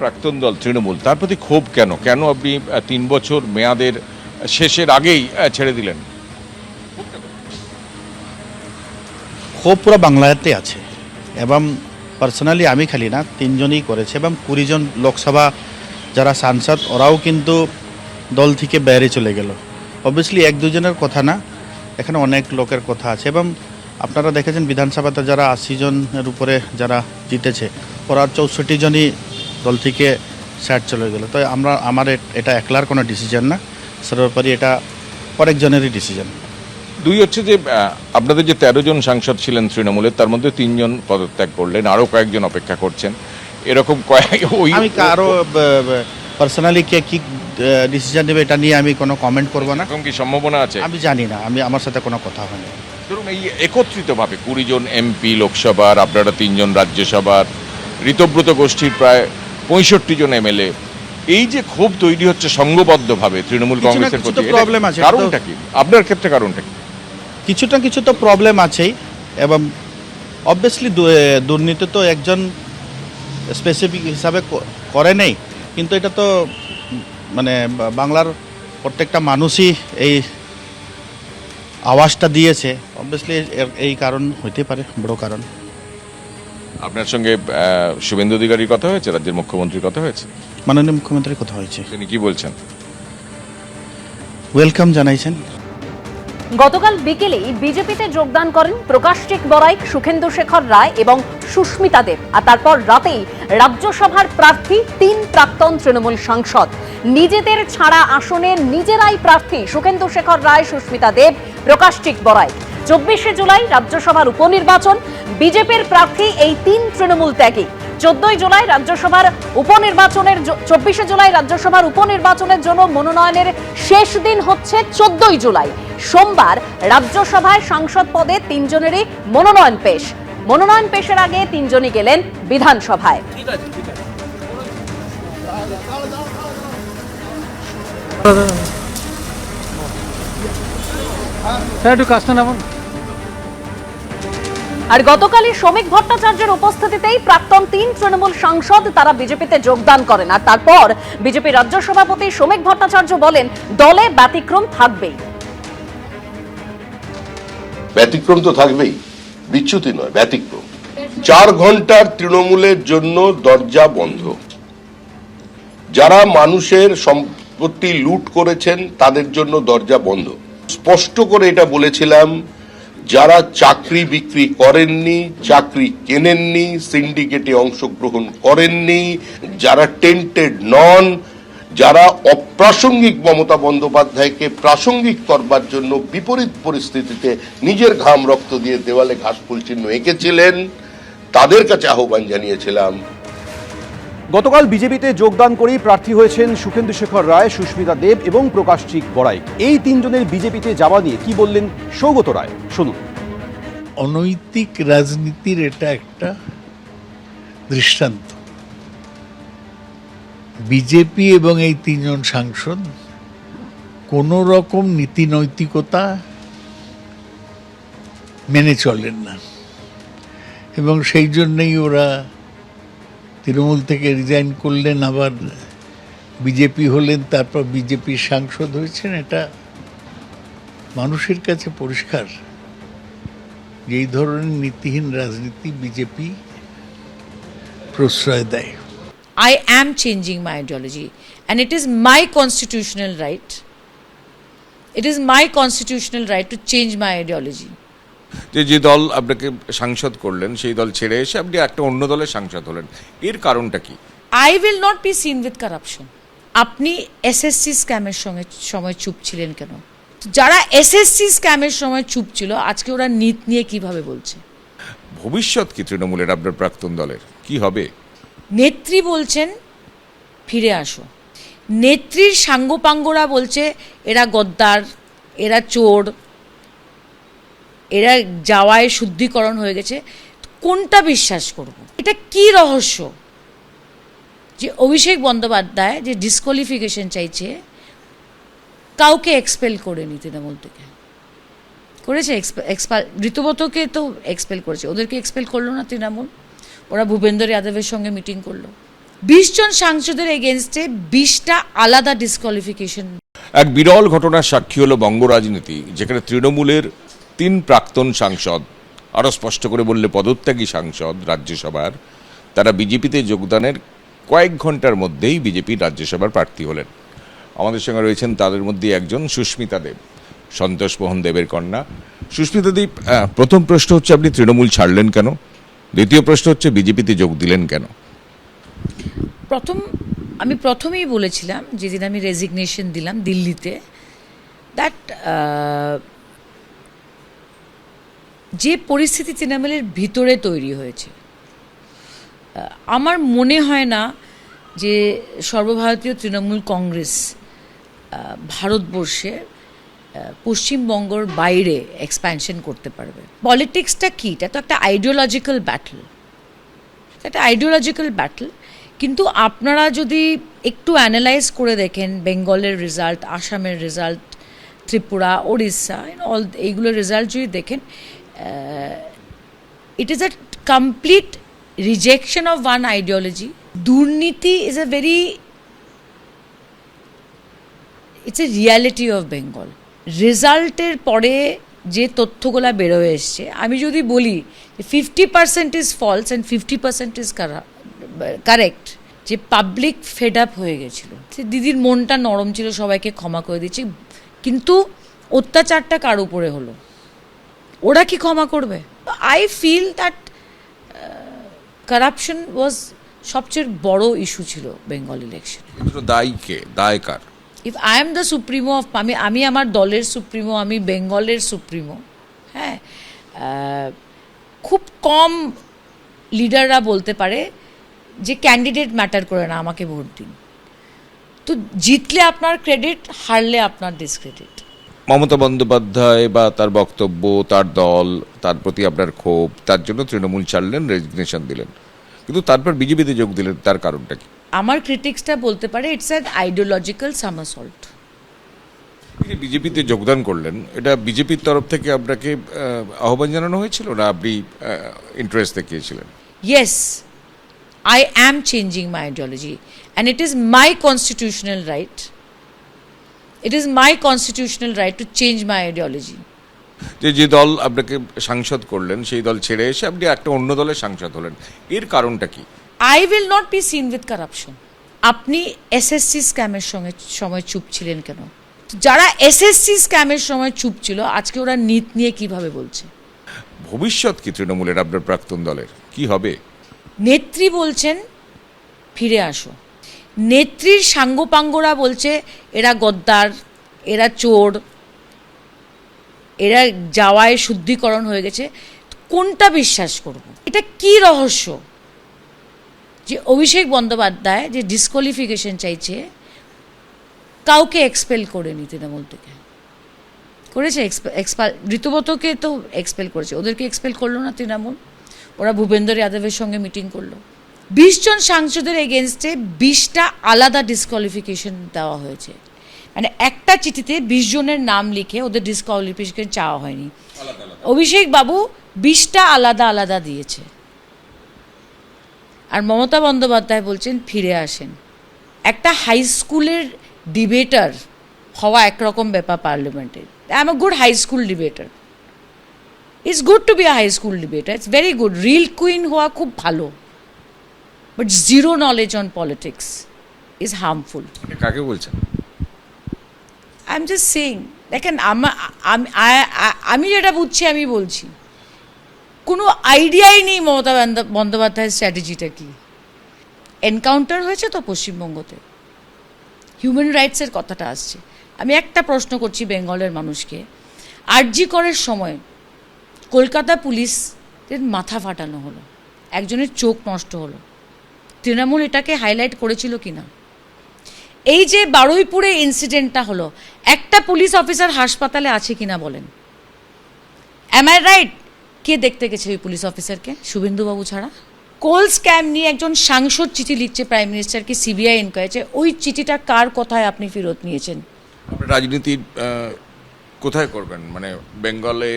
প্রাক্তন দল তৃণমূল, তার প্রতি ক্ষোভ কেন? কেন আপনি 3 বছর মেয়াদের শেষের আগেই ছেড়ে দিলেন? ক্ষোভ পুরো বাংলাতে আছে এবং পার্সোনালি আমি খালি না, 3 জনই করেছে এবং 20 জন লোকসভা যারা সাংসদ ওরাও কিন্তু দল থেকে বাইরে চলে গেল। অবভিয়াসলি 1-2 জনের কথা না, এখানে অনেক লোকের কথা আছে এবং আপনারা দেখেছেন বিধানসভাতে যারা 80 জনের উপরে যারা জিতেছে ওরা 64 জনই দল থেকে সাইড চলে গেল। তো আমার এটা একলার কোনো ডিসিশন না, সর্বোপরি এটা অনেকজনেরই ডিসিশন। দুই হচ্ছে যে আপনাদের যে 13 জন সাংসদ ছিলেন তৃণমূলের, তার মধ্যে 3 জন পদত্যাগ করলেন, আরও কয়েকজন অপেক্ষা করছেন, এরকম আমি কারো পার্সোনালি কে কি ডিসিশন নেবে এটা নিয়ে আমি কোনো কমেন্ট করবো না। এরকম কি সম্ভাবনা আছে? আমি জানি না, আমার সাথে কোনো কথা হয়নি। ধরুন এই একত্রিতভাবে 20 জন এমপি লোকসভার, আপনারা 3 জন রাজ্যসভার, ঋতব্রত গোষ্ঠীর প্রায় 65 জন এমএলএ, এই যে ক্ষোভ তৈরি হচ্ছে সংঘবদ্ধভাবে তৃণমূল কংগ্রেসের প্রতি, প্রবলেম আছে, কারণটা কি আপনার ক্ষেত্রে? কারণটা কি? কিছু তো প্রবলেম আছেই এবং অবভিয়াসলি দুর্নীতি তো একজন স্পেসিফিক হিসাবে করে নেই, কিন্তু এটা তো মানে বাংলার প্রত্যেকটা মানুষই এই আওয়াজটা দিয়েছে। অবভিয়াসলি এই কারণ হইতে পারে, বড় কারণ। আপনার সঙ্গে শুভেন্দু অধিকারীর কথা হয়েছে? রাজ্যের মুখ্যমন্ত্রীর কথা হয়েছে? মাননীয় মুখ্যমন্ত্রীর কথা হয়েছে, তিনি কি বলছেন? ওয়েলকাম জানাইছেন। গতকাল বিকেলেই বিজেপিতে যোগদান করেন প্রকাশটিক বড়াইক, সুখেন্দু শেখর রায় এবং সুস্মিতা দেব। আর তারপর রাতেই রাজ্যসভার প্রার্থী 3 প্রাক্তন তৃণমূল সাংসদ। নিজেদের ছাড়া আসনে নিজেরাই প্রার্থী সুখেন্দু শেখর রায়, সুস্মিতা দেব, প্রকাশটিক বড়াইক। 24শে জুলাই রাজ্যসভার উপনির্বাচন, বিজেপির প্রার্থী এই 3 তৃণমূল ত্যাগী। 24শে জুলাই রাজ্যসভার উপনির্বাচনের জন্য মনোনয়নের শেষ দিন হচ্ছে 14 জুলাই। সোমবার রাজ্যসভায় সাংসদ পদে 3 জনেরই মনোনয়ন পেশের আগে 3 জনই গেলেন বিধানসভায়। আর গতকালই শ্রমিক ভট্টাচার্যের উপস্থিতিতেই প্রাক্তন 3 তৃণমূল সাংসদ তারা বিজেপিতে যোগদান করেন। আর তারপর বিজেপি রাজ্য সভাপতি শ্রমিক ভট্টাচার্য বলেন, দলে ব্যতিক্রম থাকবেই। ব্যতিক্রম তো থাকবেই, বিচ্যুতি নয়, ব্যতিক্রম। 4 ঘন্টার তৃণমূলের জন্য দরজা বন্ধ। যারা মানুষের সম্পত্তি লুট করেছেন তাদের জন্য দরজা বন্ধ। স্পষ্ট করে এটা বলেছিলাম, যারা চাকরি বিক্রি করেননি, চাকরি কেনেননি, সিন্ডিকেটে অংশগ্রহণ করেননি, যারা টেন্টেড নন, যারা অপ্রাসঙ্গিক মমতা বন্দ্যোপাধ্যায়কে প্রাসঙ্গিক করবার জন্য বিপরীত পরিস্থিতিতে নিজের ঘাম রক্ত দিয়ে দেওয়ালে ঘাসফুল চিহ্ন এঁকেছিলেন, তাদের কাছে আহ্বান জানিয়েছিলাম। গতকাল বিজেপিতে যোগদান করেই প্রার্থী হয়েছেন সুখেন্দু শেখর রায়, সুস্মিতা দেব এবং প্রকাশটিক বড়াইক। এই 3 জনের বিজেপিতে যাওয়া নিয়ে কি বললেন সৌগত রায়, শুনুন। অনৈতিক রাজনীতির এটা একটা দৃষ্টান্ত। বিজেপি এবং এই 3 জন সাংসদ কোনো রকম নীতি নৈতিকতা মেনে চলেন না এবং সেই জন্যই ওরা তৃণমূল থেকে রিজাইন করলেন, আবার বিজেপি হলেন, তারপর বিজেপির সাংসদ হয়েছেন। এটা মানুষের কাছে পরিষ্কার যে এই ধরনের নীতিহীন রাজনীতি বিজেপি প্রশ্রয় দেয়। I am changing my ideology and it is my constitutional right. It is my constitutional right to change my ideology. যে দল আপনাকে সাংসদ করলেন সেই দল ছেড়ে এসে আপনি একটা অন্য দলের সাংসদ হলেন, এর কারণটা কি? I will not be seen with corruption. আপনি এসএসসি স্ক্যামের সময় চুপ ছিলেন কেন? যারা এসএসসি স্ক্যামের সময় চুপ ছিল আজকে ওরা নীত নিয়ে কিভাবে বলছে? ভবিষ্যৎ কি তৃণমূলের, আপনার প্রাক্তন দলের কি হবে? নেত্রী বলছেন ফিরে আসো, নেত্রীর সাঙ্গপাঙ্গরা বলছে এরা গদ্দার, এরা চোর, এরা যাওয়ায় শুদ্ধিকরণ হয়ে গেছে। কোনটা বিশ্বাস করব? এটা কি রহস্য যে অভিষেক বন্দ্যোপাধ্যায় যে ডিসকোয়ালিফিকেশন চাইছে, কাউকে এক্সপেল করেনি তৃণমূল থেকে, করেছে ঋতুব্রতকে তো এক্সপেল করেছে, ওদেরকে এক্সপেল করলো না তৃণমূল। ওরা ভূপেন্দর যাদবের সঙ্গে মিটিং করলো, 20 জন সাংসদের এগেনস্টে 20টা আলাদা ডিসকোয়ালিফিকেশন। এক বিরল ঘটনার সাক্ষী হলো বঙ্গ রাজনীতি, যেখানে তৃণমূলের 3 প্রাক্তন সাংসদ, আরও স্পষ্ট করে বললে পদত্যাগী সাংসদ রাজ্যসভার, তারা বিজেপিতে যোগদানের কয়েক ঘন্টার মধ্যেই বিজেপির রাজ্যসভার প্রার্থী হলেন। আমাদের সঙ্গে রয়েছেন তাদের মধ্যে একজন সুস্মিতা দেব, সন্তোষ মোহন দেবের কন্যা। সুস্মিতা দেব, প্রথম প্রশ্ন হচ্ছে আপনি তৃণমূল ছাড়লেন কেন? দ্বিতীয় প্রশ্ন হচ্ছে বিজেপিতে যোগ দিলেন কেন? আমি প্রথমেই বলেছিলাম, যেদিন আমি রেজিগনেশন দিলাম দিল্লিতে, দ্যাট যে পরিস্থিতি তৃণমূলের ভিতরে তৈরি হয়েছে, আমার মনে হয় না যে সর্বভারতীয় তৃণমূল কংগ্রেস ভারতবর্ষে পশ্চিমবঙ্গর বাইরে এক্সপ্যানশন করতে পারবে। পলিটিক্সটা কী? এটা তো একটা আইডিওলজিক্যাল ব্যাটল। কিন্তু আপনারা যদি একটু অ্যানালাইজ করে দেখেন বেঙ্গলের রেজাল্ট, আসামের রেজাল্ট, ত্রিপুরা, ওড়িশা, এইগুলোর রেজাল্ট যদি দেখেন, it is a complete rejection of one ideology. দুর্নীতি is it's a reality of Bengal. রেজাল্টের পরে যে তথ্যগুলো বেরোয় এসছে, আমি যদি বলি 50% is false and 50% is correct, যে পাবলিক ফেড আপ হয়ে গেছিল। সে দিদির মনটা নরম ছিল, সবাইকে ক্ষমা করে দিচ্ছি, কিন্তু অত্যাচারটা কার উপরে হলো? ওরা কি ক্ষমা করবে? I feel that corruption was সবচেয়ে বড় ইস্যু ছিল বেঙ্গল ইলেকশন। দায়ী কে? দায় কার? If I am the supremo of, আমি আমার দলের সুপ্রিমো, আমি বেঙ্গলের সুপ্রিমো, হ্যাঁ, খুব কম লিডাররা বলতে পারে যে ক্যান্ডিডেট ম্যাটার করে না, আমাকে ভোট দিন। তো জিতলে আপনার ক্রেডিট, হারলে আপনার ডিসক্রেডিট। মমতা বন্দ্যোপাধ্যায় বা তার বক্তব্য, তার দল, তার প্রতি আপনার ক্ষোভ, তার জন্য তৃণমূল ছাড়লেন, রেজিগনেশন দিলেন, কিন্তু তারপর বিজেপিতে যোগ দিলেন, তার কারণটা কি? আমার ক্রিটিক্সটা বলতে পারে ইটস অ্যান আইডিওলজিক্যাল সামারসল্ট। বিজেপিতে যোগদান করলেন, এটা বিজেপির তরফ থেকে আপনাকে আহ্বান জানানো হয়েছিল, না আপনি ইন্টারেস্ট দেখিয়েছিলেন? Yes, I am changing my ideology and it is my constitutional right. It is my constitutional right to change my ideology. যে দল আপনাকে সাংসদ করলেন, সেই দল ছেড়ে এসে আপনি একটা অন্য দলের সাংসদ হলেন, এর কারণটা কি? I will not be seen with corruption. আপনি এসএসসি স্ক্যামের সময় চুপ ছিলেন কেন? যারা এসএসসি স্ক্যামের সময় চুপ ছিল, আজকে ওরা নীত নিয়ে কিভাবে বলছে? ভবিষ্যৎ কি তৃণমূলের, আপনার প্রাক্তন দলের কি হবে? নেত্রী বলছেন ফিরে আসো, নেত্রীর সাঙ্গপাঙ্গরা বলছে এরা গদ্দার, এরা চোর, এরা যাওয়ায় শুদ্ধিকরণ হয়ে গেছে। কোনটা বিশ্বাস করব? এটা কি রহস্য যে অভিষেক বন্দ্যোপাধ্যায় যে ডিসকোয়ালিফিকেশন চাইছে, কাউকে এক্সপেল করেনি তৃণমূল থেকে? করেছে ঋতুব্রতকে তো এক্সপেল করেছে, ওদেরকে এক্সপেল করলো না তৃণমূল। ওরা ভূপেন্দ্র যাদবের সঙ্গে মিটিং করলো। 20 জন সাংসদের এগেনস্টে 20টা আলাদা ডিসকোয়ালিফিকেশন দেওয়া হয়েছে। মানে একটা চিঠিতে 20 জনের নাম লিখে ওদের ডিসকোয়ালিফিকেশন চাওয়া হয়নি। অভিষেক বাবু 20টা আলাদা আলাদা দিয়েছে। আর মমতা বন্দ্যোপাধ্যায় বলছেন ফিরে আসেন। একটা হাই স্কুলের ডিবেটার হওয়া একরকম ব্যাপার পার্লামেন্টে। I am a good high school debater. It's good to be a high school debater, it's very good. Reel queen হওয়া খুব ভালো, but zero knowledge on politics is harmful. কাকে বলছেন? আই এম জাস্ট সেইং, দেখেন আমি যেটা বুঝছি আমি বলছি, কোনো আইডিয়াই নেই মমতা বন্দ্যোপাধ্যায়ের স্ট্র্যাটেজিটা কি। এনকাউন্টার হয়েছে তো পশ্চিমবঙ্গতে, হিউম্যান রাইটসের কথাটা আসছে। আমি একটা প্রশ্ন করছি বেঙ্গলের মানুষকে, আরজি করের সময় কলকাতা পুলিশের মাথা ফাটানো হলো, একজনের চোখ নষ্ট হলো, তৃণমূল এটাকে হাইলাইট করেছিল কিনা? এই যে বারুইপুরে ইনসিডেন্টটা হলো, একটা পুলিশ অফিসার হাসপাতালে আছে কিনা বলেন? Am I right? কে দেখতে গেছে ওই পুলিশ অফিসারকে? শুভেন্দুবাবু ছাড়া। কোল স্ক্যাম নিয়ে একজন সাংসদ চিঠি লিখছে প্রাইম মিনিস্টারকে, সিবিআই ইনকোয়ারি, ওই চিঠিটা কার কথায় আপনি ফেরত নিয়েছেন? রাজনীতি কোথায় করবেন? মানে বেঙ্গলে,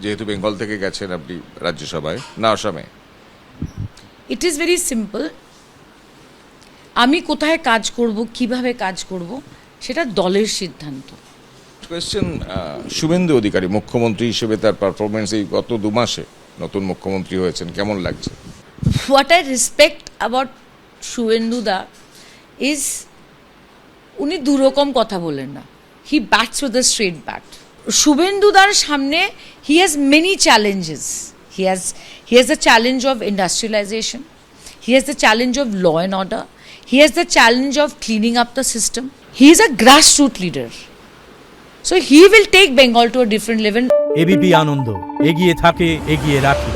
যেহেতু বেঙ্গল থেকে গেছেন আপনি রাজ্যসভায়, না আসামে? It is very simple. আমি কোথায় কাজ করব, কিভাবে কাজ করব, সেটা দলের সিদ্ধান্ত। কোয়েশ্চেন, শুভেন্দু অধিকারী মুখ্যমন্ত্রী হিসেবে তার পারফরমেন্স এই গত 2 মাসে, নতুন মুখ্যমন্ত্রী হয়েছেন, কেমন লাগছে? হোয়াট আই রেসপেক্ট অ্যাবাউট শুভেন্দুদা ইজ উনি দুরকম কথা বলেন না, he bats with the straight bat. শুভেন্দুদার সামনে he has many challenges, he has the challenge of industrialisation, he has the challenge of law and order, he has the challenge of cleaning up the system, he is a grassroot leader, so he will take Bengal to a different level. ABP Ananda, এগিয়ে থাকে, এগিয়ে রাখে।